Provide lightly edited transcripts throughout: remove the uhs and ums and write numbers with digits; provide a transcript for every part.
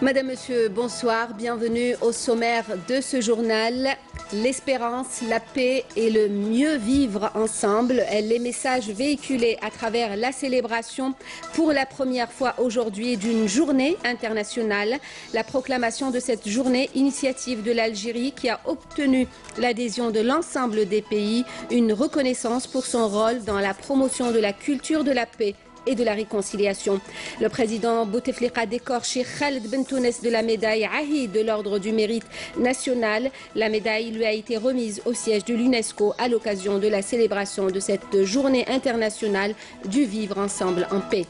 Madame, Monsieur, bonsoir. Bienvenue au sommaire de ce journal. L'espérance, la paix et le mieux vivre ensemble. Les messages véhiculés à travers la célébration pour la première fois aujourd'hui d'une journée internationale. La proclamation de cette journée, initiative de l'Algérie qui a obtenu l'adhésion de l'ensemble des pays. Une reconnaissance pour son rôle dans la promotion de la culture de la paix et de la réconciliation. Le président Bouteflika décorché Khaled Bentounes de la médaille Ahid de l'Ordre du Mérite national. La médaille lui a été remise au siège de l'UNESCO à l'occasion de la célébration de cette journée internationale du vivre ensemble en paix.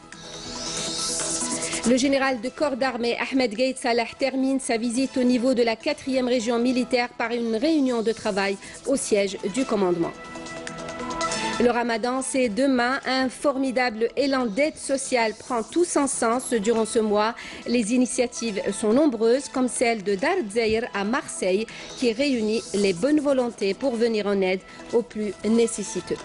Le général de corps d'armée Ahmed Gaïd Salah termine sa visite au niveau de la 4e région militaire par une réunion de travail au siège du commandement. Le ramadan, c'est demain. Un formidable élan d'aide sociale prend tout son sens durant ce mois. Les initiatives sont nombreuses, comme celle de Dar Dzeir à Marseille, qui réunit les bonnes volontés pour venir en aide aux plus nécessiteux.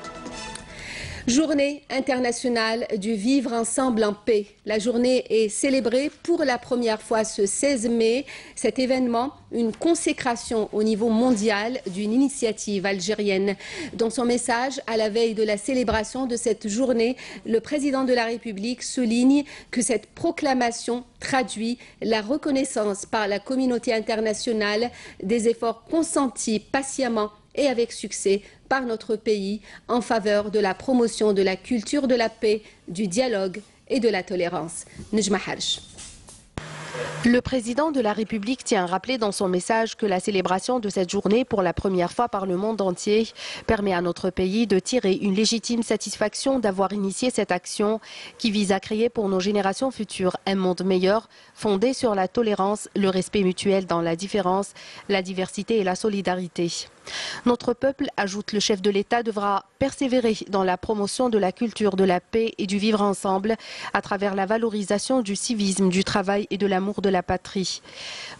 Journée internationale du vivre ensemble en paix. La journée est célébrée pour la première fois ce 16 mai. Cet événement, une consécration au niveau mondial d'une initiative algérienne. Dans son message à la veille de la célébration de cette journée, le président de la République souligne que cette proclamation traduit la reconnaissance par la communauté internationale des efforts consentis patiemment et avec succès par notre pays en faveur de la promotion de la culture de la paix, du dialogue et de la tolérance. Nejma Harj. Le président de la République tient à rappeler dans son message que la célébration de cette journée pour la première fois par le monde entier permet à notre pays de tirer une légitime satisfaction d'avoir initié cette action qui vise à créer pour nos générations futures un monde meilleur fondé sur la tolérance, le respect mutuel dans la différence, la diversité et la solidarité. Notre peuple, ajoute le chef de l'État, devra persévérer dans la promotion de la culture de la paix et du vivre ensemble à travers la valorisation du civisme, du travail et de l'amour de la patrie.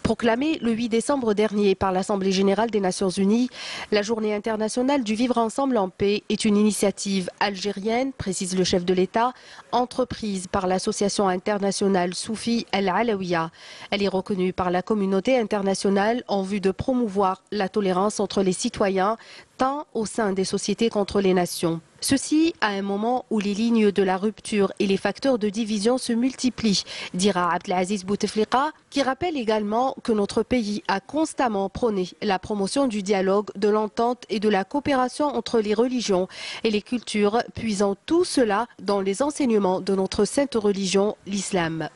Proclamée le 8 décembre dernier par l'Assemblée générale des Nations unies, la Journée internationale du vivre ensemble en paix est une initiative algérienne, précise le chef de l'État, entreprise par l'association internationale Soufi El-Alawiya. Elle est reconnue par la communauté internationale en vue de promouvoir la tolérance entre les citoyens, tant au sein des sociétés qu'entre les nations. Ceci à un moment où les lignes de la rupture et les facteurs de division se multiplient, dira Abdelaziz Bouteflika, qui rappelle également que notre pays a constamment prôné la promotion du dialogue, de l'entente et de la coopération entre les religions et les cultures, puisant tout cela dans les enseignements de notre sainte religion, l'islam.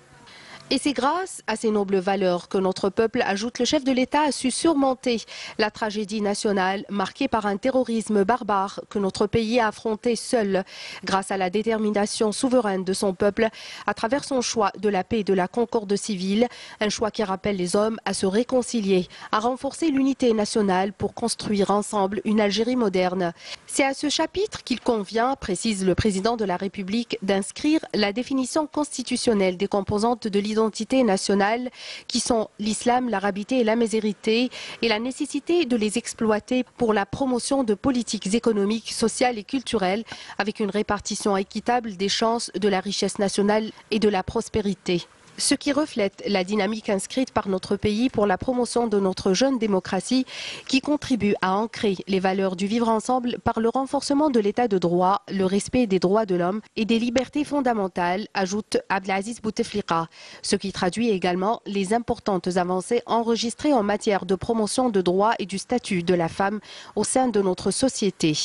Et c'est grâce à ces nobles valeurs que notre peuple, ajoute le chef de l'État, a su surmonter la tragédie nationale marquée par un terrorisme barbare que notre pays a affronté seul grâce à la détermination souveraine de son peuple à travers son choix de la paix et de la concorde civile, un choix qui rappelle les hommes à se réconcilier, à renforcer l'unité nationale pour construire ensemble une Algérie moderne. C'est à ce chapitre qu'il convient, précise le président de la République, d'inscrire la définition constitutionnelle des composantes de l'identité nationale qui sont l'islam, l'arabité et la mésérité et la nécessité de les exploiter pour la promotion de politiques économiques, sociales et culturelles avec une répartition équitable des chances, de la richesse nationale et de la prospérité. Ce qui reflète la dynamique inscrite par notre pays pour la promotion de notre jeune démocratie qui contribue à ancrer les valeurs du vivre ensemble par le renforcement de l'état de droit, le respect des droits de l'homme et des libertés fondamentales, ajoute Abdelaziz Bouteflika, ce qui traduit également les importantes avancées enregistrées en matière de promotion de droits et du statut de la femme au sein de notre société.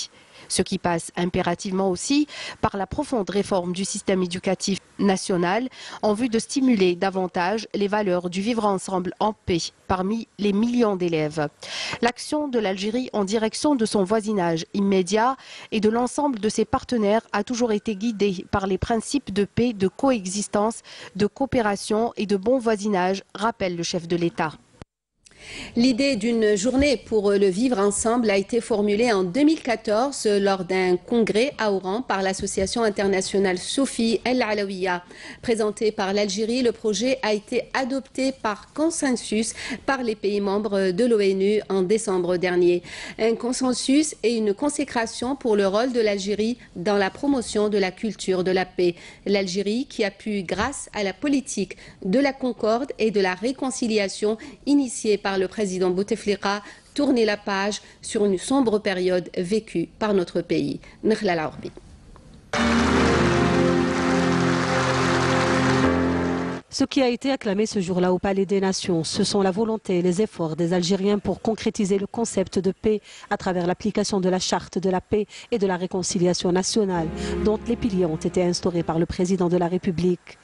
Ce qui passe impérativement aussi par la profonde réforme du système éducatif national en vue de stimuler davantage les valeurs du vivre ensemble en paix parmi les millions d'élèves. L'action de l'Algérie en direction de son voisinage immédiat et de l'ensemble de ses partenaires a toujours été guidée par les principes de paix, de coexistence, de coopération et de bon voisinage, rappelle le chef de l'État. L'idée d'une journée pour le vivre ensemble a été formulée en 2014 lors d'un congrès à Oran par l'association internationale Soufi El Alawiya. Présenté par l'Algérie, le projet a été adopté par consensus par les pays membres de l'ONU en décembre dernier. Un consensus et une consécration pour le rôle de l'Algérie dans la promotion de la culture de la paix. L'Algérie qui a pu, grâce à la politique de la concorde et de la réconciliation initiée par le président Bouteflika, tourner la page sur une sombre période vécue par notre pays. Nakhla Al-Aourbi. Ce qui a été acclamé ce jour-là au Palais des Nations, ce sont la volonté et les efforts des Algériens pour concrétiser le concept de paix à travers l'application de la charte de la paix et de la réconciliation nationale, dont les piliers ont été instaurés par le président de la République.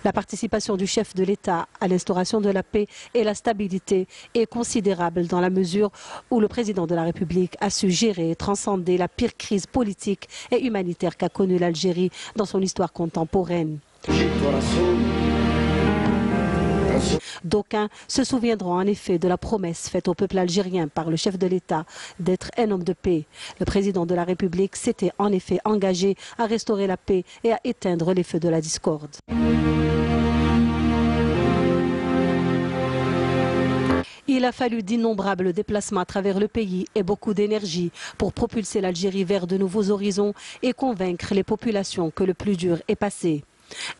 La participation du chef de l'État à l'instauration de la paix et la stabilité est considérable dans la mesure où le président de la République a su gérer et transcender la pire crise politique et humanitaire qu'a connue l'Algérie dans son histoire contemporaine. D'aucuns se souviendront en effet de la promesse faite au peuple algérien par le chef de l'État d'être un homme de paix. Le président de la République s'était en effet engagé à restaurer la paix et à éteindre les feux de la discorde. Il a fallu d'innombrables déplacements à travers le pays et beaucoup d'énergie pour propulser l'Algérie vers de nouveaux horizons et convaincre les populations que le plus dur est passé.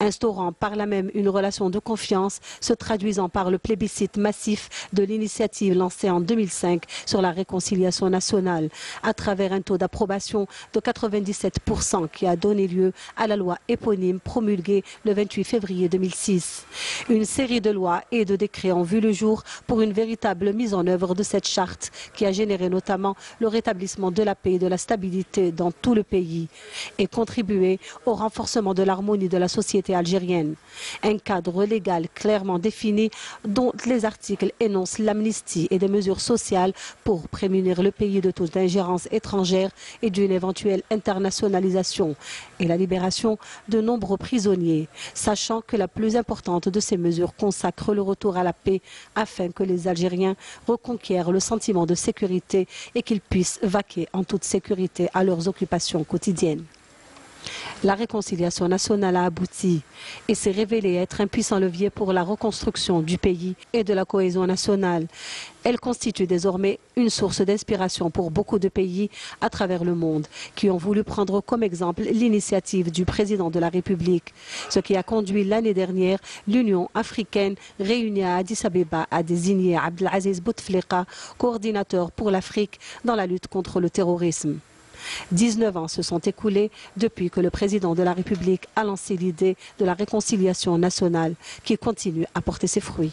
Instaurant par là même une relation de confiance, se traduisant par le plébiscite massif de l'initiative lancée en 2005 sur la réconciliation nationale, à travers un taux d'approbation de 97% qui a donné lieu à la loi éponyme promulguée le 28 février 2006. Une série de lois et de décrets ont vu le jour pour une véritable mise en œuvre de cette charte qui a généré notamment le rétablissement de la paix et de la stabilité dans tout le pays et contribué au renforcement de l'harmonie de la société algérienne. Un cadre légal clairement défini dont les articles énoncent l'amnistie et des mesures sociales pour prémunir le pays de toute ingérence étrangère et d'une éventuelle internationalisation et la libération de nombreux prisonniers, sachant que la plus importante de ces mesures consacre le retour à la paix afin que les Algériens reconquièrent le sentiment de sécurité et qu'ils puissent vaquer en toute sécurité à leurs occupations quotidiennes. La réconciliation nationale a abouti et s'est révélée être un puissant levier pour la reconstruction du pays et de la cohésion nationale. Elle constitue désormais une source d'inspiration pour beaucoup de pays à travers le monde qui ont voulu prendre comme exemple l'initiative du président de la République, ce qui a conduit l'année dernière l'Union africaine réunie à Addis Abeba à désigner Abdelaziz Bouteflika, coordinateur pour l'Afrique dans la lutte contre le terrorisme. 19 ans se sont écoulés depuis que le président de la République a lancé l'idée de la réconciliation nationale qui continue à porter ses fruits.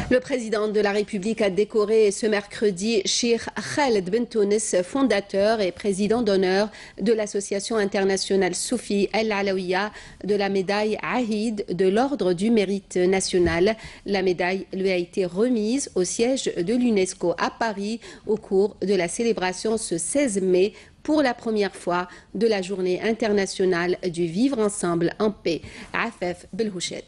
Le président de la République a décoré ce mercredi Cheikh Khaled Ben Tounes, fondateur et président d'honneur de l'association internationale Soufi El Alawiya, de la médaille Ahid de l'Ordre du Mérite national. La médaille lui a été remise au siège de l'UNESCO à Paris au cours de la célébration ce 16 mai pour la première fois de la journée internationale du vivre ensemble en paix. Afef Belhouchet.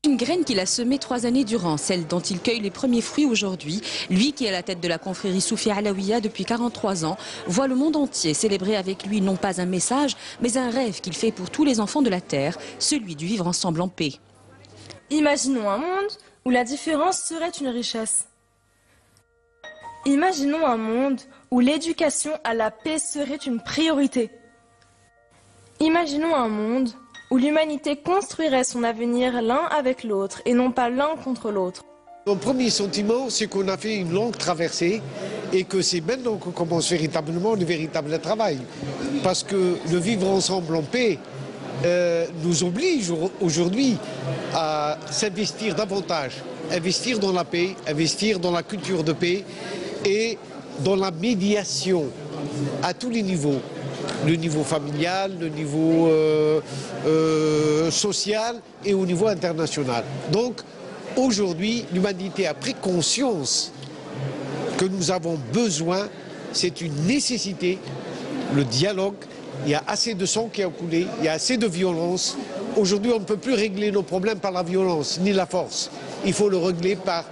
Une graine qu'il a semée 3 années durant, celle dont il cueille les premiers fruits aujourd'hui. Lui qui est à la tête de la confrérie Soufi Alawiya depuis 43 ans, voit le monde entier célébrer avec lui non pas un message, mais un rêve qu'il fait pour tous les enfants de la terre, celui du vivre ensemble en paix. Imaginons un monde où la différence serait une richesse. Imaginons un monde où l'éducation à la paix serait une priorité. Imaginons un monde où l'humanité construirait son avenir l'un avec l'autre et non pas l'un contre l'autre. Mon premier sentiment, c'est qu'on a fait une longue traversée et que c'est maintenant qu'on commence véritablement le véritable travail. Parce que le vivre ensemble en paix nous oblige aujourd'hui à s'investir davantage, investir dans la paix, investir dans la culture de paix et dans la médiation à tous les niveaux. Le niveau familial, le niveau social et au niveau international. Donc aujourd'hui, l'humanité a pris conscience que nous avons besoin, c'est une nécessité, le dialogue. Il y a assez de sang qui a coulé, il y a assez de violence. Aujourd'hui, on ne peut plus régler nos problèmes par la violence ni la force. Il faut le régler par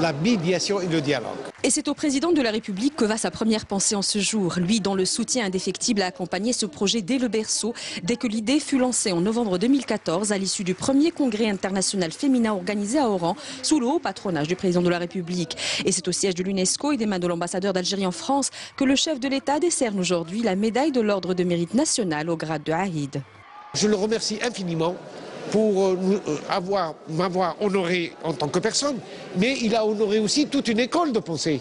la médiation et le dialogue. Et c'est au président de la République que va sa première pensée en ce jour. Lui, dont le soutien indéfectible a accompagné ce projet dès le berceau, dès que l'idée fut lancée en novembre 2014 à l'issue du premier congrès international féminin organisé à Oran, sous le haut patronage du président de la République. Et c'est au siège de l'UNESCO et des mains de l'ambassadeur d'Algérie en France que le chef de l'État décerne aujourd'hui la médaille de l'ordre de mérite national au grade de Haïd. Je le remercie infiniment pour m'avoir honoré en tant que personne, mais il a honoré aussi toute une école de pensée.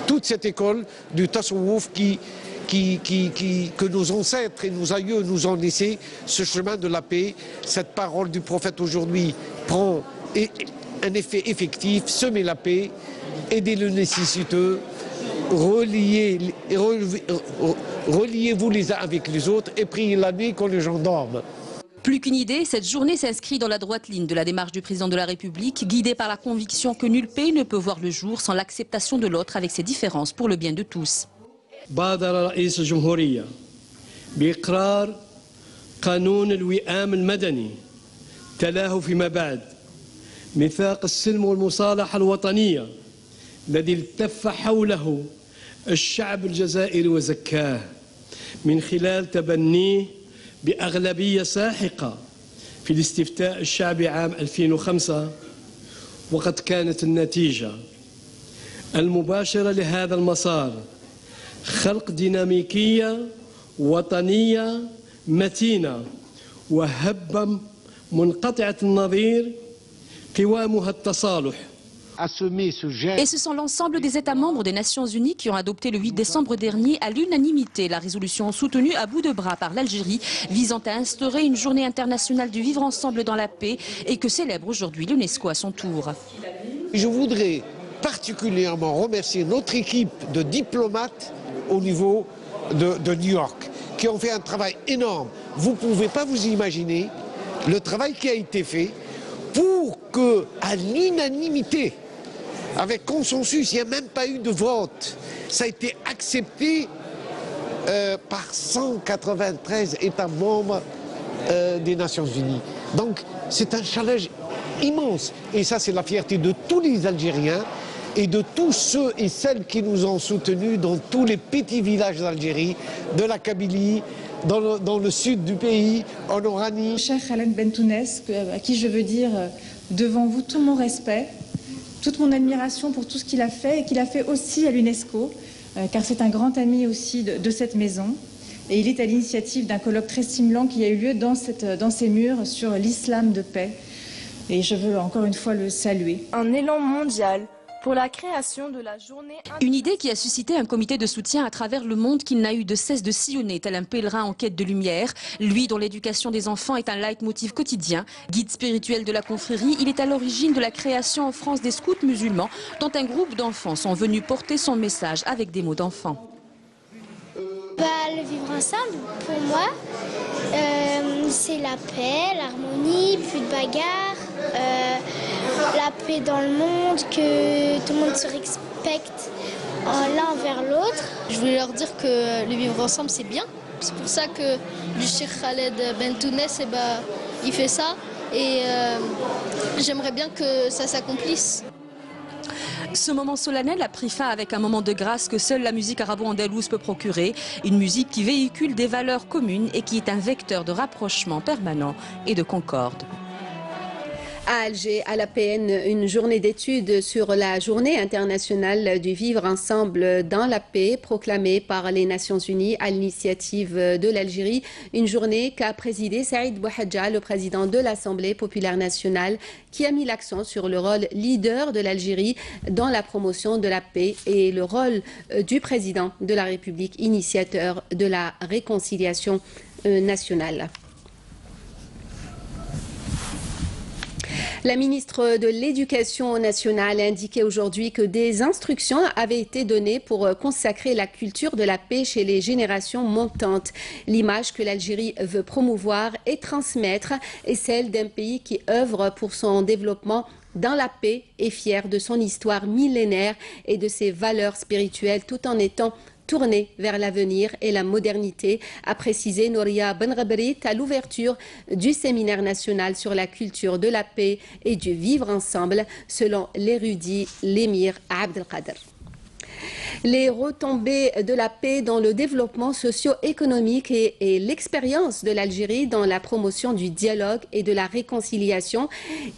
Toute cette école du Tasawwuf que nos ancêtres et nos aïeux nous ont laissé, ce chemin de la paix. Cette parole du prophète aujourd'hui prend un effet effectif, semer la paix, aider le nécessiteux, reliez-vous les uns avec les autres et priez la nuit quand les gens dorment. Plus qu'une idée, cette journée s'inscrit dans la droite ligne de la démarche du président de la République, guidée par la conviction que nul pays ne peut voir le jour sans l'acceptation de l'autre avec ses différences pour le bien de tous. بادر رئيس الجمهورية بإقرار قانون الوئام المدني تلاه فيما بعد ميثاق السلم والمصالحة الوطنية الذي التف حوله الشعب الجزائري وزكاه من خلال تبنيه بأغلبية ساحقة في الاستفتاء الشعبي عام 2005 وقد كانت النتيجة المباشرة لهذا المسار خلق ديناميكية وطنية متينة وهبة منقطعة النظير قوامها التصالح. Et ce sont l'ensemble des États membres des Nations Unies qui ont adopté le 8 décembre dernier à l'unanimité la résolution soutenue à bout de bras par l'Algérie visant à instaurer une journée internationale du vivre ensemble dans la paix et que célèbre aujourd'hui l'UNESCO à son tour. Je voudrais particulièrement remercier notre équipe de diplomates au niveau de New York qui ont fait un travail énorme. Vous ne pouvez pas vous imaginer le travail qui a été fait pour que, à l'unanimité, avec consensus, il n'y a même pas eu de vote. Ça a été accepté par 193 États membres des Nations Unies. Donc c'est un challenge immense. Et ça, c'est la fierté de tous les Algériens et de tous ceux et celles qui nous ont soutenus dans tous les petits villages d'Algérie, de la Kabylie, dans le sud du pays, en Oranie. Cher Khaled Bentounes, à qui je veux dire devant vous tout mon respect, toute mon admiration pour tout ce qu'il a fait et qu'il a fait aussi à l'UNESCO, car c'est un grand ami aussi de cette maison. Et il est à l'initiative d'un colloque très stimulant qui a eu lieu dans ces murs sur l'islam de paix. Et je veux encore une fois le saluer. Un élan mondial pour la création de la journée... Une idée qui a suscité un comité de soutien à travers le monde qui n'a eu de cesse de sillonner, tel un pèlerin en quête de lumière. Lui, dont l'éducation des enfants est un leitmotiv quotidien, guide spirituel de la confrérie, il est à l'origine de la création en France des scouts musulmans, dont un groupe d'enfants sont venus porter son message avec des mots d'enfants. Le vivre ensemble, pour moi, c'est la paix, l'harmonie, plus de bagarres, la paix dans le monde, que tout le monde se respecte l'un envers l'autre. Je voulais leur dire que le vivre ensemble, c'est bien. C'est pour ça que le Cheikh Khaled Bentounes, il fait ça. Et j'aimerais bien que ça s'accomplisse. Ce moment solennel a pris fin avec un moment de grâce que seule la musique arabo-andalouse peut procurer. Une musique qui véhicule des valeurs communes et qui est un vecteur de rapprochement permanent et de concorde. À Alger, à la PN, une journée d'études sur la journée internationale du vivre ensemble dans la paix proclamée par les Nations Unies à l'initiative de l'Algérie. Une journée qu'a présidé Saïd Bouhadja, le président de l'Assemblée populaire nationale, qui a mis l'accent sur le rôle leader de l'Algérie dans la promotion de la paix et le rôle du président de la République, initiateur de la réconciliation nationale. La ministre de l'Éducation nationale a indiqué aujourd'hui que des instructions avaient été données pour consacrer la culture de la paix chez les générations montantes. L'image que l'Algérie veut promouvoir et transmettre est celle d'un pays qui œuvre pour son développement dans la paix et fier de son histoire millénaire et de ses valeurs spirituelles tout en étant tournée vers l'avenir et la modernité, a précisé Nouria Benrabrit à l'ouverture du séminaire national sur la culture de la paix et du vivre ensemble, selon l'érudit l'émir Abdelkader. Les retombées de la paix dans le développement socio-économique et l'expérience de l'Algérie dans la promotion du dialogue et de la réconciliation.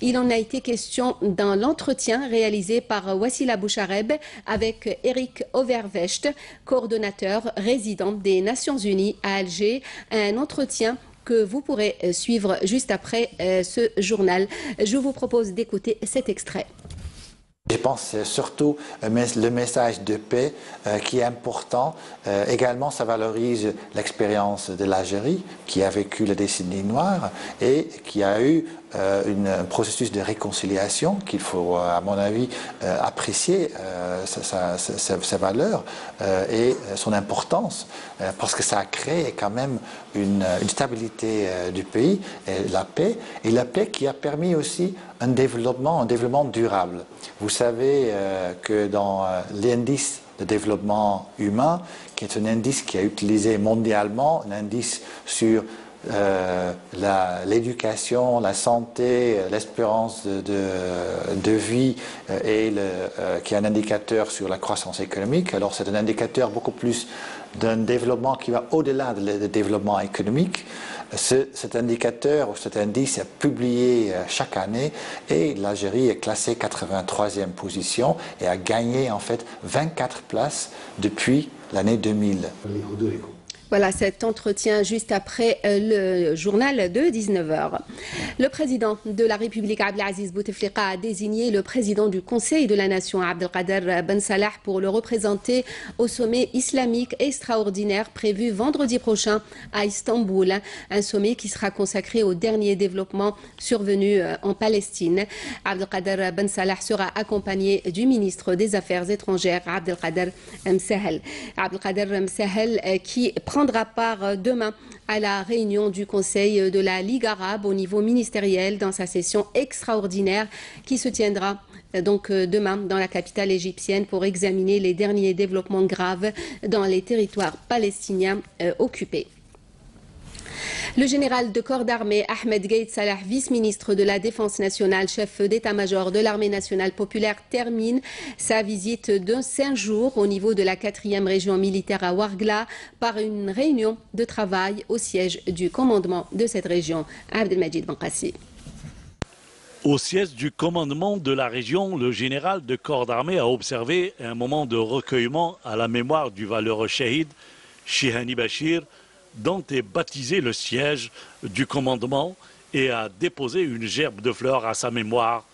Il en a été question dans l'entretien réalisé par Wassila Bouchareb avec Eric Overvecht, coordonnateur résident des Nations Unies à Alger. Un entretien que vous pourrez suivre juste après ce journal. Je vous propose d'écouter cet extrait. Je pense que c'est surtout le message de paix qui est important. Également, ça valorise l'expérience de l'Algérie qui a vécu la décennie noire et qui a eu un processus de réconciliation qu'il faut, à mon avis, apprécier sa valeur et son importance parce que ça a créé quand même une stabilité du pays et la paix qui a permis aussi un développement durable. Vous savez que dans l'indice de développement humain, qui est un indice qui est utilisé mondialement, un indice sur l'éducation, la santé, l'espérance de vie et qui est un indicateur sur la croissance économique. Alors c'est un indicateur beaucoup plus d'un développement qui va au-delà du développement économique. Cet indicateur ou cet indice est publié chaque année et l'Algérie est classée 83e position et a gagné en fait 24 places depuis l'année 2000. Voilà cet entretien juste après le journal de 19h. Le président de la République, Abdelaziz Bouteflika, a désigné le président du Conseil de la Nation, Abdelkader Ben Salah, pour le représenter au sommet islamique extraordinaire prévu vendredi prochain à Istanbul. Un sommet qui sera consacré aux derniers développements survenus en Palestine. Abdelkader Ben Salah sera accompagné du ministre des Affaires étrangères, Abdelkader Msahel. Abdelkader Msahel qui prendra part demain à la réunion du Conseil de la Ligue arabe au niveau ministériel dans sa session extraordinaire qui se tiendra donc demain dans la capitale égyptienne pour examiner les derniers développements graves dans les territoires palestiniens occupés. Le général de corps d'armée Ahmed Gaïd Salah, vice-ministre de la Défense nationale, chef d'état-major de l'armée nationale populaire, termine sa visite de 5 jours au niveau de la 4e région militaire à Ouargla par une réunion de travail au siège du commandement de cette région. Abdelmajid Bankassi. Au siège du commandement de la région, le général de corps d'armée a observé un moment de recueillement à la mémoire du valeureux shahid Chihani Bachir, dont est baptisé le siège du commandement et a déposé une gerbe de fleurs à sa mémoire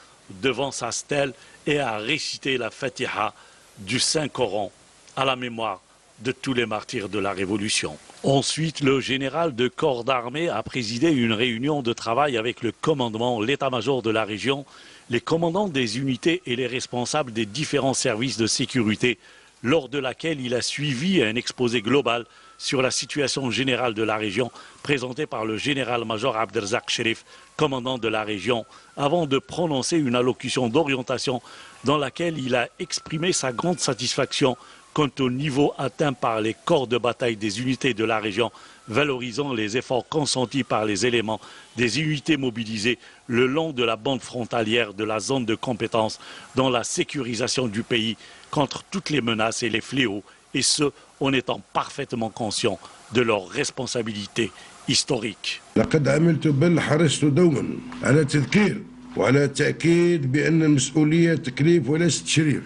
devant sa stèle et a récité la Fatiha du Saint-Coran à la mémoire de tous les martyrs de la Révolution. Ensuite, le général de corps d'armée a présidé une réunion de travail avec le commandement, l'état-major de la région, les commandants des unités et les responsables des différents services de sécurité, lors de laquelle il a suivi un exposé global sur la situation générale de la région, présenté par le général-major Abdelrazak Cherif, commandant de la région, avant de prononcer une allocution d'orientation dans laquelle il a exprimé sa grande satisfaction quant au niveau atteint par les corps de bataille des unités de la région, valorisant les efforts consentis par les éléments des unités mobilisées le long de la bande frontalière de la zone de compétence dans la sécurisation du pays contre toutes les menaces et les fléaux, et ce, en étant parfaitement conscient de leurs responsabilités historiques. لقد عملت بل حرصت دوما على تذكير وعلى تأكيد بأن المسؤولية تكليف وليس تشريف.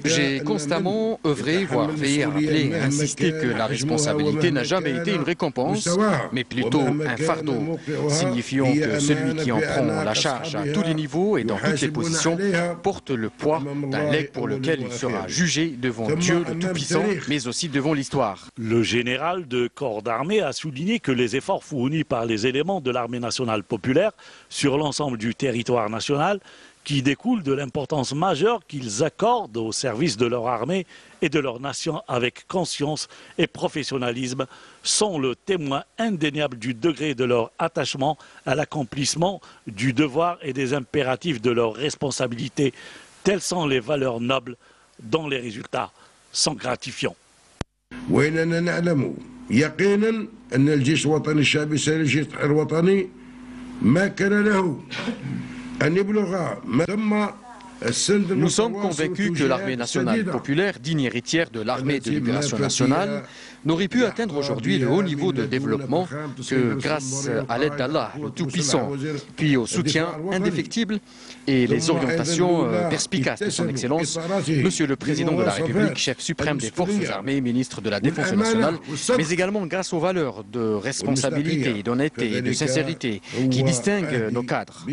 J'ai constamment œuvré, voire veillé à rappeler et insister que la responsabilité n'a jamais été une récompense, mais plutôt un fardeau, signifiant que celui qui en prend la charge à tous les niveaux et dans toutes les positions porte le poids d'un legs pour lequel il sera jugé devant Dieu le Tout-Puissant, mais aussi devant l'histoire. Le général de corps d'armée a souligné que les efforts fournis par les éléments de l'armée nationale populaire sur l'ensemble du territoire national qui découlent de l'importance majeure qu'ils accordent au service de leur armée et de leur nation avec conscience et professionnalisme, sont le témoin indéniable du degré de leur attachement à l'accomplissement du devoir et des impératifs de leur responsabilité. Telles sont les valeurs nobles dont les résultats sont gratifiants. Nous sommes convaincus que l'armée nationale populaire, digne héritière de l'armée de libération nationale, n'aurait pu atteindre aujourd'hui le haut niveau de développement que grâce à l'aide d'Allah, le Tout-Puissant, puis au soutien indéfectible et les orientations perspicaces de son Excellence, Monsieur le Président de la République, chef suprême des forces armées, ministre de la Défense nationale, mais également grâce aux valeurs de responsabilité, d'honnêteté et de sincérité qui distinguent nos cadres.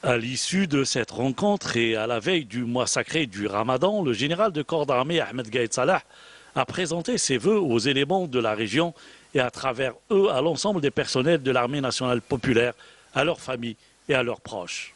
À l'issue de cette rencontre et à la veille du mois sacré du Ramadan, le général de corps d'armée Ahmed Gaïd Salah a présenté ses vœux aux éléments de la région et à travers eux à l'ensemble des personnels de l'armée nationale populaire, à leurs familles et à leurs proches.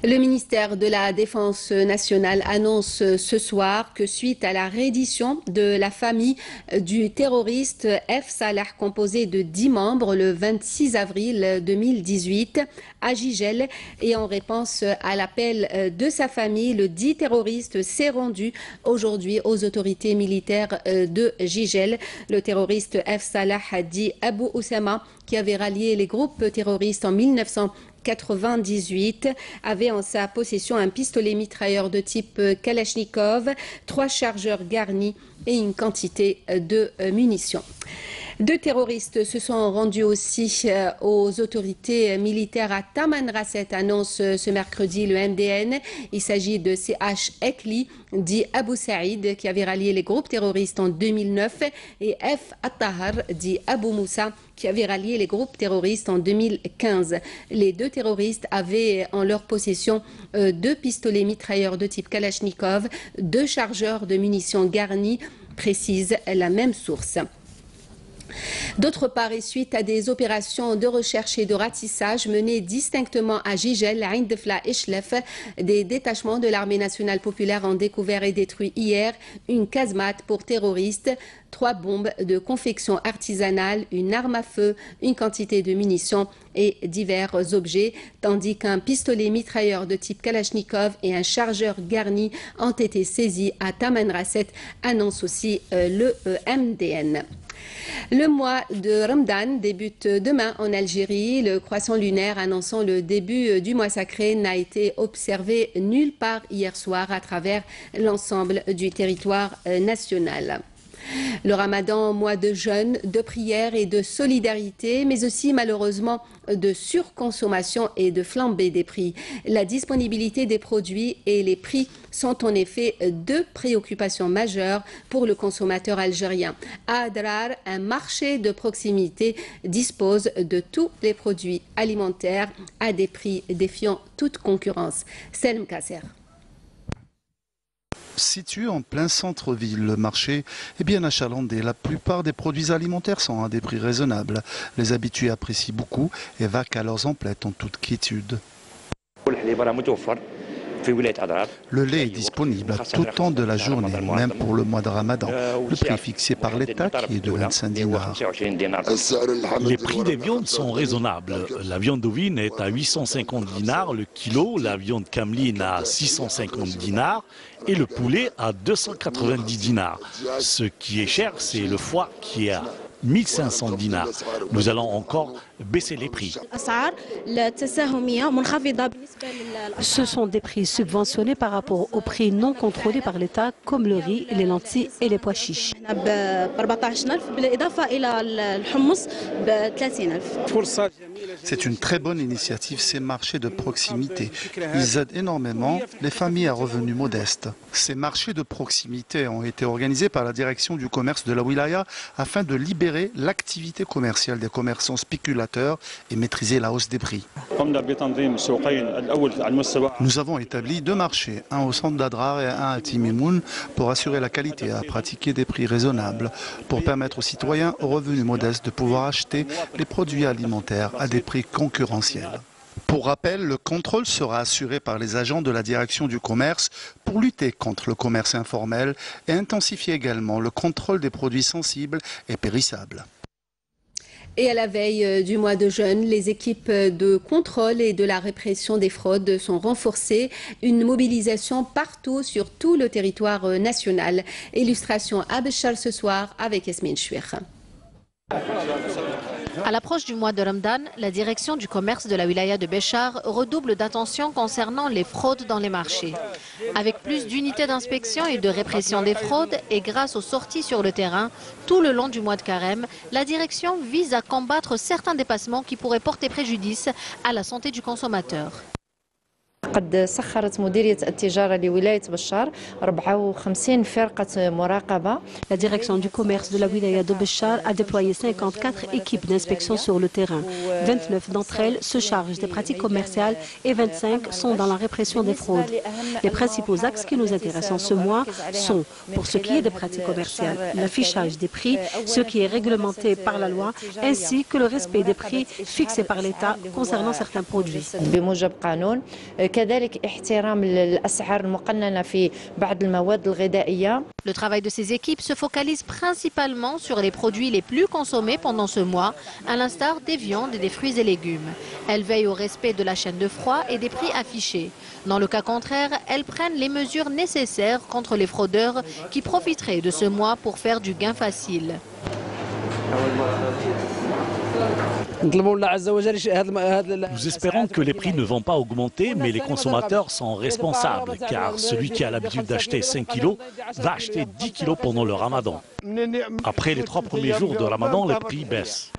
Le ministère de la Défense nationale annonce ce soir que suite à la reddition de la famille du terroriste F. Salah, composé de 10 membres le 26 avril 2018 à Gigel, et en réponse à l'appel de sa famille, le dit terroriste s'est rendu aujourd'hui aux autorités militaires de Gigel. Le terroriste F. Salah dit Abu Oussama, qui avait rallié les groupes terroristes en 1998, avait en sa possession un pistolet mitrailleur de type Kalachnikov, 3 chargeurs garnis et une quantité de munitions. 2 terroristes se sont rendus aussi aux autorités militaires à Tamanrasset, annonce ce mercredi le MDN. Il s'agit de CH Ekli, dit Abu Saïd, qui avait rallié les groupes terroristes en 2009, et F. Attahar, dit Abu Moussa, qui avait rallié les groupes terroristes en 2015. Les 2 terroristes avaient en leur possession 2 pistolets mitrailleurs de type Kalachnikov, 2 chargeurs de munitions garnis, précise la même source. D'autre part, et suite à des opérations de recherche et de ratissage menées distinctement à Gigel, à Indefla et Chlef, des détachements de l'armée nationale populaire ont découvert et détruit hier une casemate pour terroristes, 3 bombes de confection artisanale, une arme à feu, une quantité de munitions et divers objets, tandis qu'un pistolet mitrailleur de type Kalachnikov et un chargeur garni ont été saisis à Tamanrasset, annonce aussi le MDN. Le mois de Ramadan débute demain en Algérie. Le croissant lunaire annonçant le début du mois sacré n'a été observé nulle part hier soir à travers l'ensemble du territoire national. Le Ramadan, mois de jeûne, de prière et de solidarité, mais aussi malheureusement de surconsommation et de flambée des prix. La disponibilité des produits et les prix sont en effet 2 préoccupations majeures pour le consommateur algérien. À Adrar, un marché de proximité dispose de tous les produits alimentaires à des prix défiant toute concurrence. Selm Kasser. Situé en plein centre-ville, le marché est bien achalandé. La plupart des produits alimentaires sont à des prix raisonnables. Les habitués apprécient beaucoup et vaquent à leurs emplettes en toute quiétude. Le lait est disponible à tout temps de la journée, même pour le mois de Ramadan. Le prix fixé par l'État qui est de 25 dinars. Les prix des viandes sont raisonnables. La viande bovine est à 850 dinars le kilo, la viande cameline à 650 dinars et le poulet à 290 dinars. Ce qui est cher, c'est le foie qui est à 1500 dinars. Nous allons encore baisser les prix. Ce sont des prix subventionnés par rapport aux prix non contrôlés par l'État, comme le riz, les lentilles et les pois chiches. C'est une très bonne initiative, ces marchés de proximité. Ils aident énormément les familles à revenus modestes. Ces marchés de proximité ont été organisés par la direction du commerce de la Wilaya afin de libérer l'activité commerciale des commerçants spéculateurs et maîtriser la hausse des prix. Nous avons établi 2 marchés, un au centre d'Adrar et un à Timimoun, pour assurer la qualité et à pratiquer des prix raisonnables, pour permettre aux citoyens aux revenus modestes de pouvoir acheter les produits alimentaires à des prix concurrentiels. Pour rappel, le contrôle sera assuré par les agents de la direction du commerce pour lutter contre le commerce informel et intensifier également le contrôle des produits sensibles et périssables. Et à la veille du mois de jeûne, les équipes de contrôle et de la répression des fraudes sont renforcées. Une mobilisation partout sur tout le territoire national. Illustration à Béchar ce soir avec Yasmine Chouir. À l'approche du mois de Ramadan, la direction du commerce de la wilaya de Béchar redouble d'attention concernant les fraudes dans les marchés. Avec plus d'unités d'inspection et de répression des fraudes et grâce aux sorties sur le terrain tout le long du mois de Carême, la direction vise à combattre certains dépassements qui pourraient porter préjudice à la santé du consommateur. قد سخرت مديرية التجارة لولاية بشار 54 فرقة مراقبة. La direction du commerce de la wilaya de Béchar a déployé 54 équipes d'inspection sur le terrain. 29 d'entre elles se chargent des pratiques commerciales et 25 sont dans la répression des fraudes. Les principaux axes qui nous intéressent en ce mois sont, pour ce qui est des pratiques commerciales, l'affichage des prix, ce qui est réglementé par la loi, ainsi que le respect des prix fixés par l'État concernant certains produits. كذلك احترام الأسعار المقننة في بعض المواد الغذائية. Le travail de ces équipes se focalise principalement sur les produits les plus consommés pendant ce mois, à l'instar des viandes et des fruits et légumes. Elles veillent au respect de la chaîne de froid et des prix affichés. Dans le cas contraire, elles prennent les mesures nécessaires contre les fraudeurs qui profiteraient de ce mois pour faire du gain facile. Nous espérons que les prix ne vont pas augmenter, mais les consommateurs sont responsables, car celui qui a l'habitude d'acheter 5 kilos va acheter 10 kilos pendant le ramadan. Après les 3 premiers jours de ramadan, les prix baissent.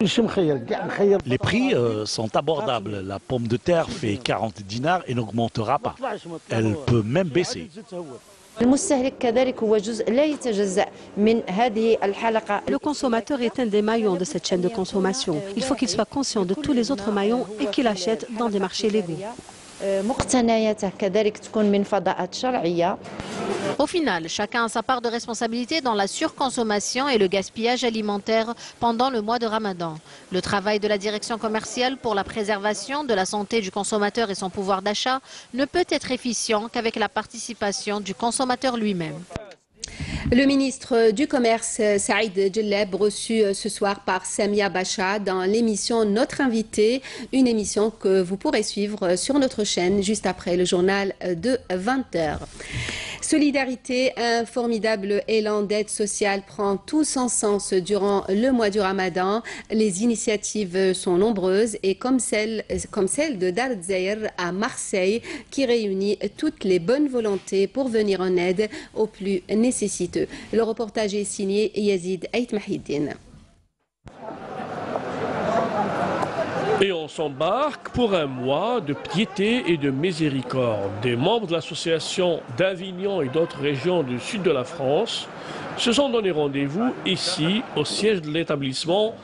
Les prix sont abordables. La pomme de terre fait 40 dinars et n'augmentera pas. Elle peut même baisser. Le consommateur est un des maillons de cette chaîne de consommation. Il faut qu'il soit conscient de tous les autres maillons et qu'il achète dans des marchés légaux. Au final, chacun a sa part de responsabilité dans la surconsommation et le gaspillage alimentaire pendant le mois de Ramadan. Le travail de la direction commerciale pour la préservation de la santé du consommateur et son pouvoir d'achat ne peut être efficient qu'avec la participation du consommateur lui-même. Le ministre du Commerce, Saïd Djelleb, reçu ce soir par Samia Bacha dans l'émission Notre Invité, une émission que vous pourrez suivre sur notre chaîne juste après le journal de 20h. Solidarité, un formidable élan d'aide sociale prend tout son sens durant le mois du Ramadan. Les initiatives sont nombreuses et comme celle de Dar Zaïr à Marseille qui réunit toutes les bonnes volontés pour venir en aide aux plus nécessiteux. Le reportage est signé Yazid Ait Mahiddin. Et on s'embarque pour un mois de piété et de miséricorde. Des membres de l'association d'Avignon et d'autres régions du sud de la France se sont donné rendez-vous ici, au siège de l'établissement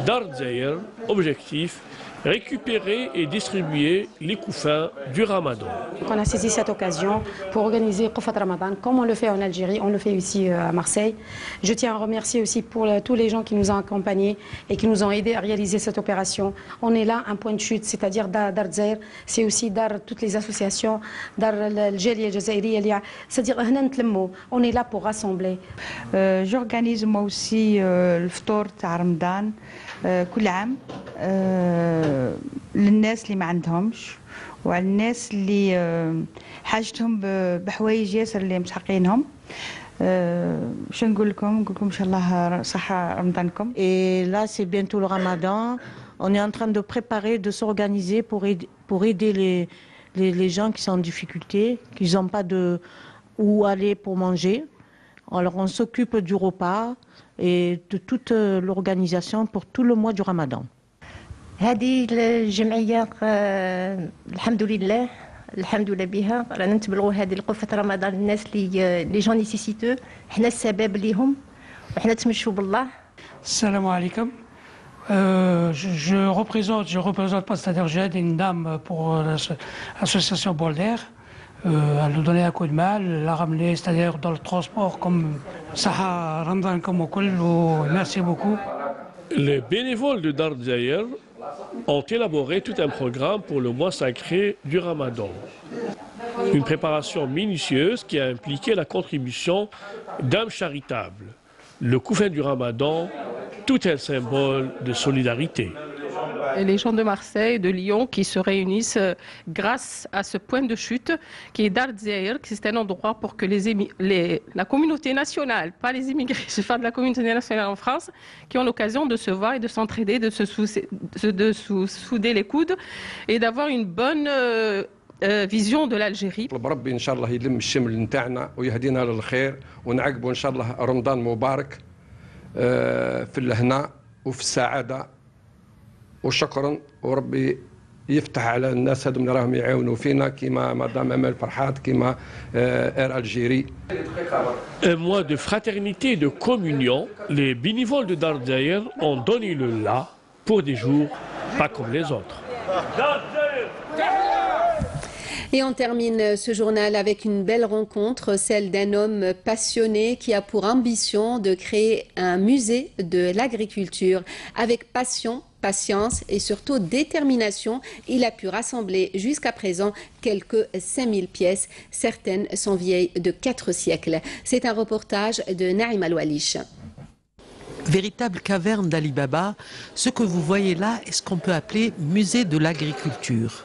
Dar Zaïr. Objectif, récupérer et distribuer les couffins du Ramadan. On a saisi cette occasion pour organiser Koufat Ramadan, comme on le fait en Algérie, on le fait ici à Marseille. Je tiens à remercier aussi pour tous les gens qui nous ont accompagnés et qui nous ont aidés à réaliser cette opération. On est là, un point de chute, c'est-à-dire Dar Zaïr, c'est aussi Dar toutes les associations, Dar l'Algérie, Jazaïri, c'est-à-dire on est là pour rassembler. J'organise moi aussi le ftour de Ramadan كل عام للناس اللي ما عندهمش وعلى الناس اللي حاجتهم بحوايج ياسر اللي مشحقينهم. شو نقول لكم ان شاء الله صحة رمضانكم. Et là c'est bientôt le Ramadan. On est en train de préparer, de s'organiser pour aider les gens qui sont en difficulté, qui n'ont pas de où aller pour manger. Alors on s'occupe du repas et de toute l'organisation pour tout le mois du Ramadan. هذه الجمعية الحمد لله بها رانا نتبلغوا هذه القفة رمضان الناس اللي جون نيسيسيتو حنا السبب ليهم وحنا تمشوا بالله. السلام عليكم. Je représente pas, c'est-à-dire j'aide une dame pour l'association Bolder. À nous donner un coup de main, la ramener, c'est-à-dire dans le transport comme Saha Ramadan comme au Kul. Merci beaucoup. Les bénévoles de Dar Zaïr ont élaboré tout un programme pour le mois sacré du Ramadan. Une préparation minutieuse qui a impliqué la contribution d'âmes charitables, le coufin du Ramadan Tout un symbole de solidarité. Et les gens de Marseille, de Lyon, qui se réunissent grâce à ce point de chute qui est Dar Dzaïr, qui c'est un endroit pour que la communauté nationale, pas les immigrés, je parle de la communauté nationale en France, qui ont l'occasion de se voir et de s'entraider, de se souder les coudes et d'avoir une bonne vision de l'Algérie. ربي إن شاء الله يلم الشمل نتاعنا ويهدينا للخير ونعقبوا إن شاء الله رمضان مبارك في الهناء وفي السعادة وشكرا وربي يفتح على الناس هذوم اللي راهم يعاونوا فينا كيما مدام امال فرحات كيما اير الجيري. Un mois de fraternité et de communion, les bénévoles de Dar Dzaïr ont donné le la pour des jours pas comme les autres. Et on termine ce journal avec une belle rencontre, celle d'un homme passionné qui a pour ambition de créer un musée de l'agriculture. Avec passion, patience et surtout détermination, il a pu rassembler jusqu'à présent quelques 5000 pièces. Certaines sont vieilles de 4 siècles. C'est un reportage de Naïm Al-Walish. Véritable caverne d'Ali Baba, ce que vous voyez là est ce qu'on peut appeler musée de l'agriculture.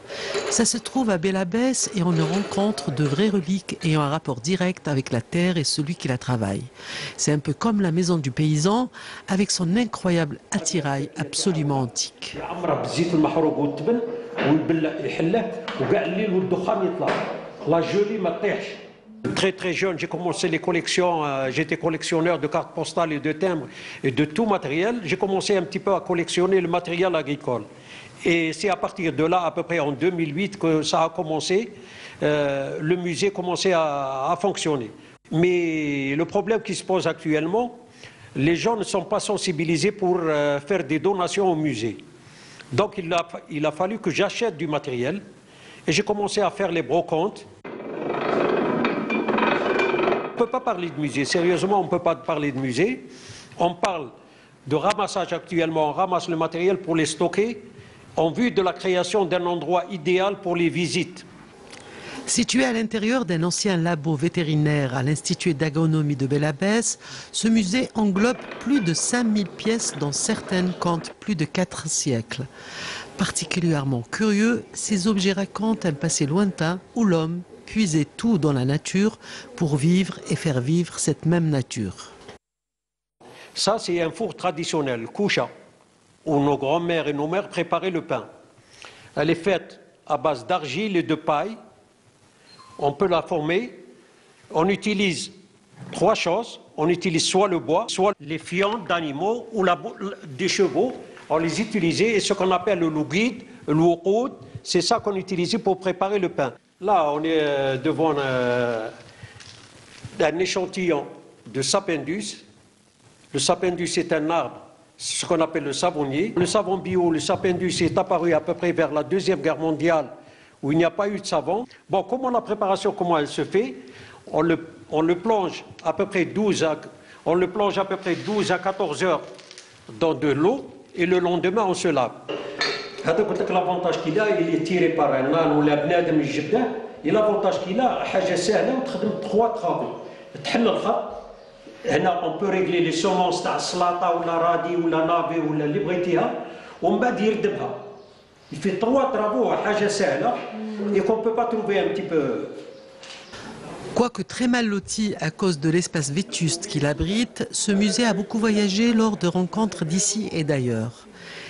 Ça se trouve à Bel Abbès et on y rencontre de vraies reliques ayant un rapport direct avec la terre et celui qui la travaille. C'est un peu comme la maison du paysan avec son incroyable attirail absolument antique. Très jeune, j'ai commencé les collections, j'étais collectionneur de cartes postales et de timbres et de tout matériel. J'ai commencé un petit peu à collectionner le matériel agricole. Et c'est à partir de là, à peu près en 2008, que ça a commencé, le musée commençait à fonctionner. Mais le problème qui se pose actuellement, les gens ne sont pas sensibilisés pour faire des donations au musée. Donc il a fallu que j'achète du matériel et j'ai commencé à faire les brocantes. On ne peut pas parler de musée, sérieusement on ne peut pas parler de musée. On parle de ramassage actuellement, on ramasse le matériel pour les stocker en vue de la création d'un endroit idéal pour les visites. Situé à l'intérieur d'un ancien labo vétérinaire à l'Institut d'agronomie de Bel Abbès, ce musée englobe plus de 5000 pièces dont certaines comptent plus de 4 siècles. Particulièrement curieux, ces objets racontent un passé lointain où l'homme puiser tout dans la nature pour vivre et faire vivre cette même nature. Ça, c'est un four traditionnel, koucha, où nos grands-mères et nos mères préparaient le pain. Elle est faite à base d'argile et de paille. On peut la former. On utilise 3 choses. On utilise soit le bois, soit les fientes d'animaux ou des chevaux. On les utilisait et ce qu'on appelle le louguid, le louqoud, c'est ça qu'on utilisait pour préparer le pain. Là, on est devant un échantillon de sapindus. Le sapindus est un arbre, ce qu'on appelle le savonnier. Le savon bio, le sapindus est apparu à peu près vers la Deuxième Guerre mondiale, où il n'y a pas eu de savon. Bon, comment la préparation, comment elle se fait? On le plonge à peu près 12 à 14 heures dans de l'eau et le lendemain, on se lave. L'avantage qu'il a, il est tiré par un âne ou la bnadem الجبده. Et l'avantage qu'il a, حاجه سهله وتخدم 3 travaux. تحل الخط. هنا on peut régler les semences تاع السلاطه ولا رادي ولا نافي ولا اللي بغيتيها ومن بعد يردبها. Il fait 3 travaux, حاجه سهله et qu'on peut pas trouver un petit peu. Quoique très mal loti à cause de l'espace vétuste qu'il abrite, ce musée a beaucoup voyagé lors de rencontres d'ici et d'ailleurs.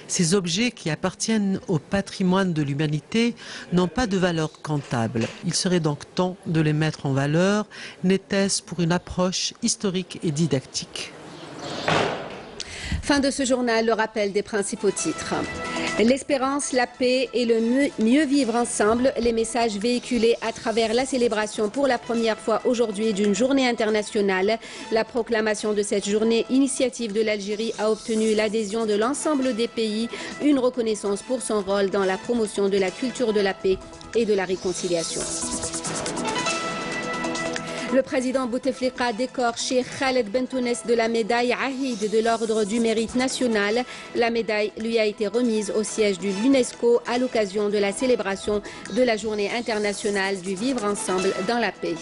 Ces objets qui appartiennent au patrimoine de l'humanité n'ont pas de valeur comptable. Il serait donc temps de les mettre en valeur, n'était-ce pour une approche historique et didactique. Fin de ce journal, le rappel des principaux titres. L'espérance, la paix et le mieux vivre ensemble, les messages véhiculés à travers la célébration pour la première fois aujourd'hui d'une journée internationale. La proclamation de cette journée, initiative de l'Algérie, a obtenu l'adhésion de l'ensemble des pays, une reconnaissance pour son rôle dans la promotion de la culture de la paix et de la réconciliation. Le président Bouteflika décore Cheikh Khaled Bentounes de la médaille Ahid de l'Ordre du Mérite National. La médaille lui a été remise au siège de l'UNESCO à l'occasion de la célébration de la Journée internationale du vivre ensemble dans la paix.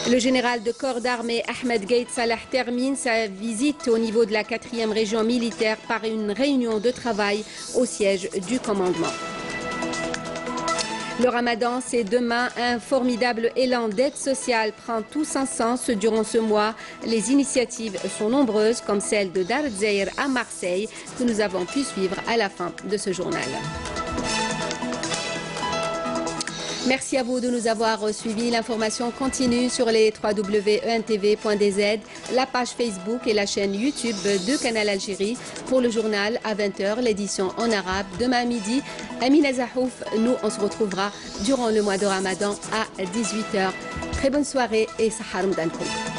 Le général de corps d'armée Ahmed Gaïd Salah termine sa visite au niveau de la 4e région militaire par une réunion de travail au siège du commandement. Le ramadan, c'est demain. Un formidable élan d'aide sociale prend tout son sens durant ce mois. Les initiatives sont nombreuses, comme celle de Dar Dzeir à Marseille, que nous avons pu suivre à la fin de ce journal. Merci à vous de nous avoir suivis. L'information continue sur les www.entv.dz, la page Facebook et la chaîne YouTube de Canal Algérie. Pour le journal à 20h, l'édition en arabe. Demain à midi, Amina Zahouf, nous on se retrouvera durant le mois de Ramadan à 18h. Très bonne soirée et Sahar Mdankoum.